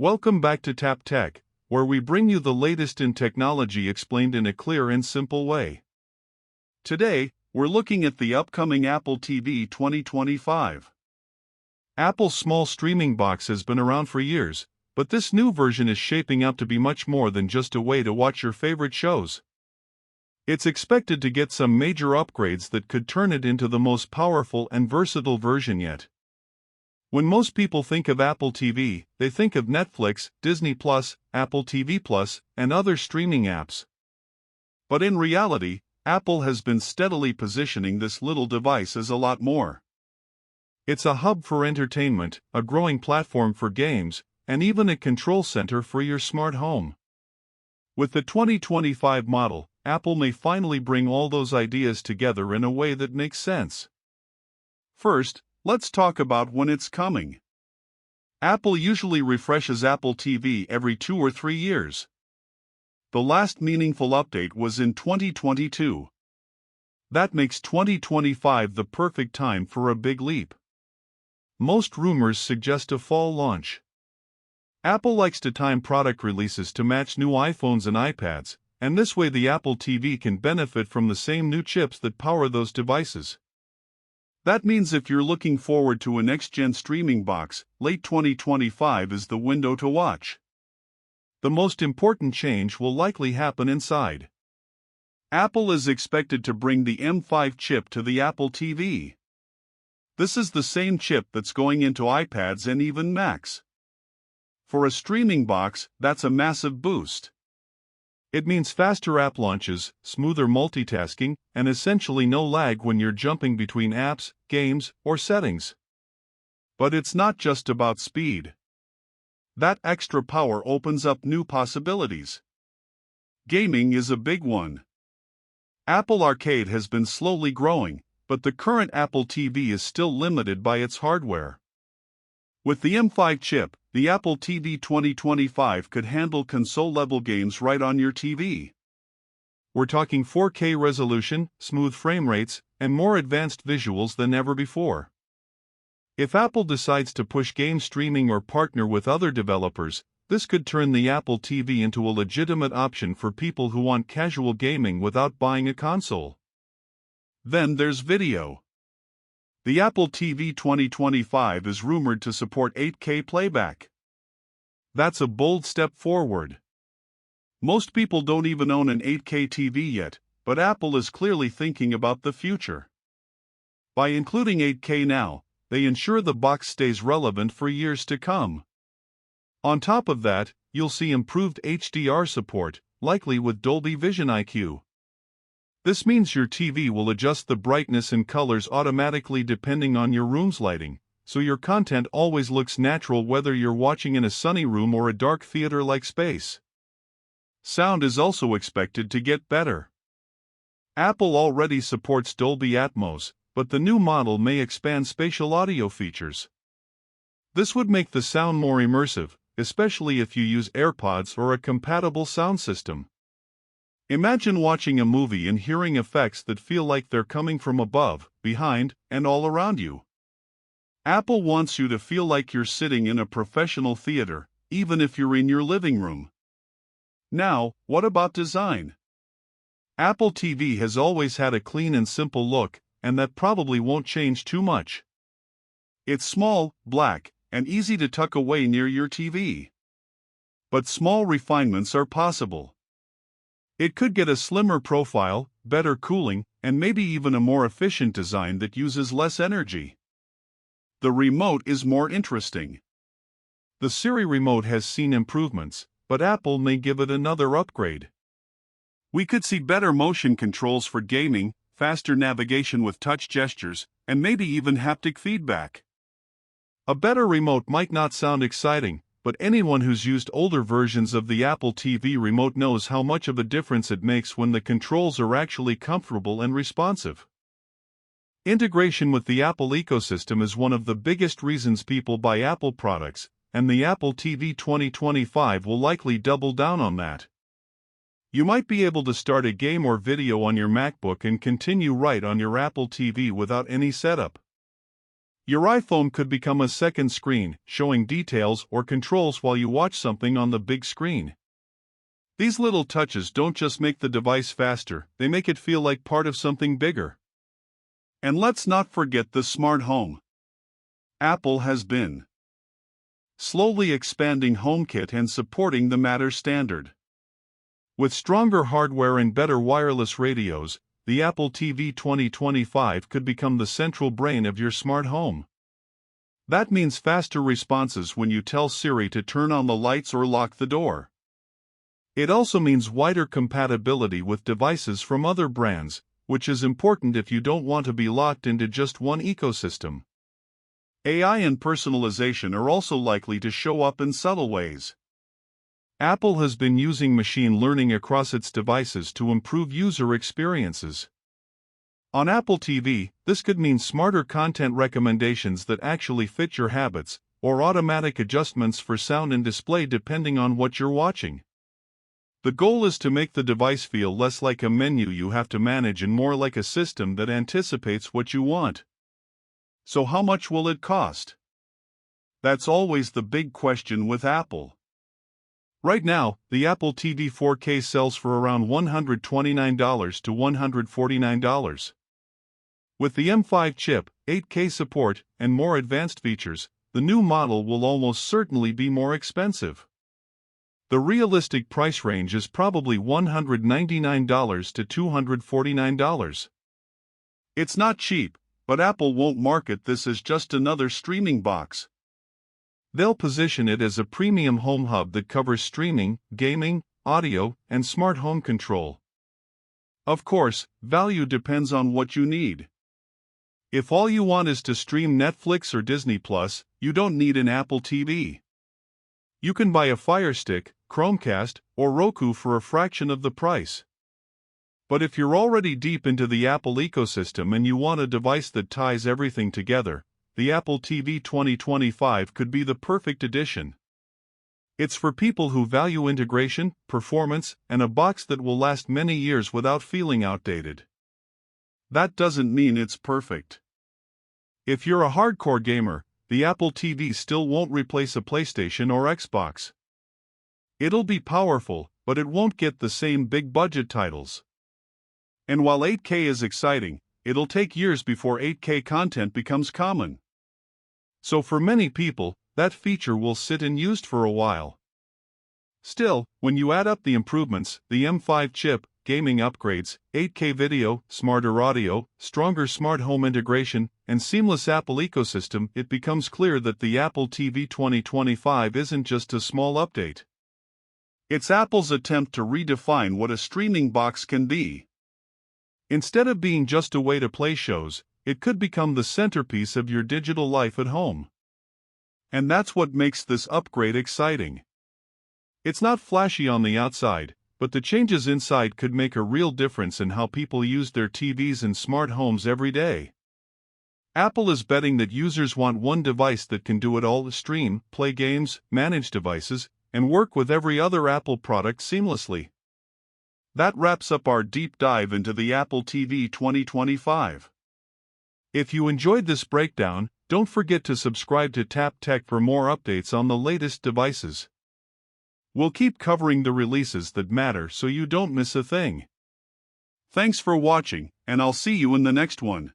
Welcome back to Tap Tech, where we bring you the latest in technology explained in a clear and simple way. Today, we're looking at the upcoming Apple TV 2025. Apple's small streaming box has been around for years, but this new version is shaping up to be much more than just a way to watch your favorite shows. It's expected to get some major upgrades that could turn it into the most powerful and versatile version yet. When most people think of Apple TV, they think of Netflix, Disney+, Apple TV+, and other streaming apps. But in reality, Apple has been steadily positioning this little device as a lot more. It's a hub for entertainment, a growing platform for games, and even a control center for your smart home. With the 2025 model, Apple may finally bring all those ideas together in a way that makes sense. First, let's talk about when it's coming. Apple usually refreshes Apple TV every 2 or 3 years. The last meaningful update was in 2022. That makes 2025 the perfect time for a big leap. Most rumors suggest a fall launch. Apple likes to time product releases to match new iPhones and iPads, and this way the Apple TV can benefit from the same new chips that power those devices. That means if you're looking forward to a next-gen streaming box, late 2025 is the window to watch. The most important change will likely happen inside. Apple is expected to bring the M5 chip to the Apple TV. This is the same chip that's going into iPads and even Macs. For a streaming box, that's a massive boost. It means faster app launches, smoother multitasking, and essentially no lag when you're jumping between apps, games, or settings. But it's not just about speed. That extra power opens up new possibilities. Gaming is a big one. Apple Arcade has been slowly growing, but the current Apple TV is still limited by its hardware. With the M5 chip, the Apple TV 2025 could handle console-level games right on your TV. We're talking 4K resolution, smooth frame rates, and more advanced visuals than ever before. If Apple decides to push game streaming or partner with other developers, this could turn the Apple TV into a legitimate option for people who want casual gaming without buying a console. Then there's video. The Apple TV 2025 is rumored to support 8K playback. That's a bold step forward. Most people don't even own an 8K TV yet, but Apple is clearly thinking about the future. By including 8K now, they ensure the box stays relevant for years to come. On top of that, you'll see improved HDR support, likely with Dolby Vision IQ. This means your TV will adjust the brightness and colors automatically depending on your room's lighting, so your content always looks natural whether you're watching in a sunny room or a dark theater-like space. Sound is also expected to get better. Apple already supports Dolby Atmos, but the new model may expand spatial audio features. This would make the sound more immersive, especially if you use AirPods or a compatible sound system. Imagine watching a movie and hearing effects that feel like they're coming from above, behind, and all around you. Apple wants you to feel like you're sitting in a professional theater, even if you're in your living room. Now, what about design? Apple TV has always had a clean and simple look, and that probably won't change too much. It's small, black, and easy to tuck away near your TV. But small refinements are possible. It could get a slimmer profile, better cooling, and maybe even a more efficient design that uses less energy. The remote is more interesting. The Siri remote has seen improvements, but Apple may give it another upgrade. We could see better motion controls for gaming, faster navigation with touch gestures, and maybe even haptic feedback. A better remote might not sound exciting, but anyone who's used older versions of the Apple TV remote knows how much of a difference it makes when the controls are actually comfortable and responsive. Integration with the Apple ecosystem is one of the biggest reasons people buy Apple products, and the Apple TV 2025 will likely double down on that. You might be able to start a game or video on your MacBook and continue right on your Apple TV without any setup. Your iPhone could become a second screen, showing details or controls while you watch something on the big screen. These little touches don't just make the device faster, they make it feel like part of something bigger. And let's not forget the smart home. Apple has been slowly expanding HomeKit and supporting the Matter standard. With stronger hardware and better wireless radios, the Apple TV 2025 could become the central brain of your smart home. That means faster responses when you tell Siri to turn on the lights or lock the door. It also means wider compatibility with devices from other brands, which is important if you don't want to be locked into just one ecosystem. AI and personalization are also likely to show up in subtle ways. Apple has been using machine learning across its devices to improve user experiences. On Apple TV, this could mean smarter content recommendations that actually fit your habits, or automatic adjustments for sound and display depending on what you're watching. The goal is to make the device feel less like a menu you have to manage and more like a system that anticipates what you want. So how much will it cost? That's always the big question with Apple. Right now, the Apple TV 4K sells for around $129 to $149. With the M5 chip, 8K support, and more advanced features, the new model will almost certainly be more expensive. The realistic price range is probably $199 to $249. It's not cheap, but Apple won't market this as just another streaming box. They'll position it as a premium home hub that covers streaming, gaming, audio, and smart home control. Of course, value depends on what you need. If all you want is to stream Netflix or Disney Plus, you don't need an Apple TV. You can buy a Fire Stick, Chromecast, or Roku for a fraction of the price. But if you're already deep into the Apple ecosystem and you want a device that ties everything together, the Apple TV 2025 could be the perfect addition. It's for people who value integration, performance, and a box that will last many years without feeling outdated. That doesn't mean it's perfect. If you're a hardcore gamer, the Apple TV still won't replace a PlayStation or Xbox. It'll be powerful, but it won't get the same big-budget titles. And while 8K is exciting, it'll take years before 8K content becomes common. So for many people, that feature will sit unused for a while. Still, when you add up the improvements, the M5 chip, gaming upgrades, 8K video, smarter audio, stronger smart home integration, and seamless Apple ecosystem, it becomes clear that the Apple TV 2025 isn't just a small update. It's Apple's attempt to redefine what a streaming box can be. Instead of being just a way to play shows, it could become the centerpiece of your digital life at home. And that's what makes this upgrade exciting. It's not flashy on the outside, but the changes inside could make a real difference in how people use their TVs and smart homes every day. Apple is betting that users want one device that can do it all: stream, play games, manage devices, and work with every other Apple product seamlessly. That wraps up our deep dive into the Apple TV 2025. If you enjoyed this breakdown, don't forget to subscribe to Tap Tech for more updates on the latest devices. We'll keep covering the releases that matter so you don't miss a thing. Thanks for watching, and I'll see you in the next one.